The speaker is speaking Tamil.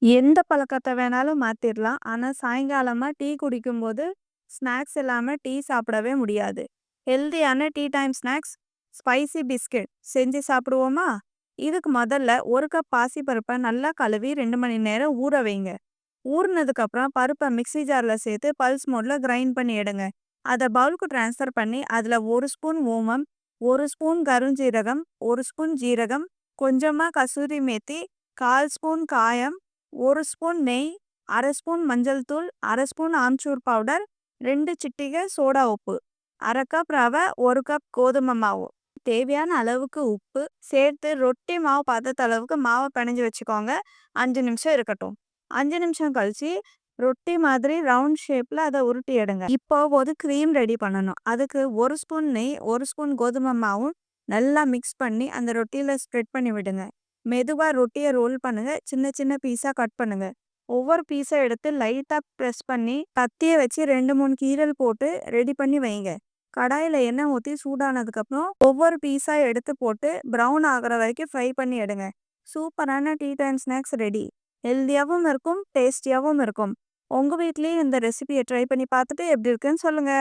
எந்த பழக்கத்த வேணாலும் மாத்திரலாம். ஆனா, சாயங்காலமா டீ குடிக்கும்போது, ஸ்நாக்ஸ் இல்லாம டீ சாப்பிடவே முடியாது. ஹெல்தியான tea time snacks, spicy biscuit செஞ்சு சாப்பிடுவோமா? இதுக்கு முதல்ல 1 கப் பாசிப்பருப்ப நல்லா கழுவி 2 மணி நேரம் ஊற வைங்க. ஊறுனதுக்கப்புறம் பருப்ப மிக்ஸி ஜார்ல சேர்த்து பல்ஸ் மோட்ல கிரைண்ட் பண்ணி எடுங்க. அத பவுலுக்கு ட்ரான்ஸ்ஃபர் பண்ணி, அதுல 1 ஸ்பூன் ஓமம், 1 ஸ்பூன் கருஞ்சீரகம், 1 ஸ்பூன் ஜீரகம், கொஞ்சமா கசூரி மேத்தி, 1/4 ஸ்பூன் காயம், 1 ஸ்பூன் நெய், 1/2 ஸ்பூன் மஞ்சள் தூள், 1/2 ஸ்பூன் ஆம்ச்சூர் பவுடர், 2 சிட்டிகை சோடா உப்பு, 1/2 கப் ரவை, 1 கப் கோதுமை மாவு, தேவையான அளவுக்கு உப்பு சேர்த்து ரொட்டி மாவு பதத்தளவுக்கு மாவை பிணைஞ்சு வச்சுக்கோங்க. 5 நிமிஷம் இருக்கட்டும். 5 நிமிஷம் கழிச்சு ரொட்டி மாதிரி ரவுண்ட் ஷேப்ல அதை உருட்டி எடுங்க. இப்போ ஒரு க்ரீம் ரெடி பண்ணணும். அதுக்கு 1 ஸ்பூன் நெய், 1 ஸ்பூன் கோதுமை மாவும் நல்லா மிக்ஸ் பண்ணி அந்த ரொட்டியில ஸ்ப்ரெட் பண்ணி விடுங்க. மெதுவா ரொட்டியை ரோல் பண்ணுங்க. சின்ன சின்ன பீஸா கட் பண்ணுங்க. ஒவ்வொரு பீஸை எடுத்து லைட்டா ப்ரெஸ் பண்ணி கத்தியை வச்சு 2-3 கீறல் போட்டு ரெடி பண்ணி வைங்க. கடாயில எண்ணெய் ஊற்றி சூடானதுக்கப்புறம் ஒவ்வொரு பீஸா எடுத்து போட்டு ப்ரௌன் ஆகுற வரைக்கும் ஃப்ரை பண்ணி எடுங்க. சூப்பரான டீ டைம் ஸ்நாக்ஸ் ரெடி. ஹெல்த்தியாகவும் இருக்கும், டேஸ்டியாகவும் இருக்கும். உங்க வீட்லயும் இந்த ரெசிபியை ட்ரை பண்ணி பார்த்துட்டு எப்படி இருக்குன்னு சொல்லுங்க.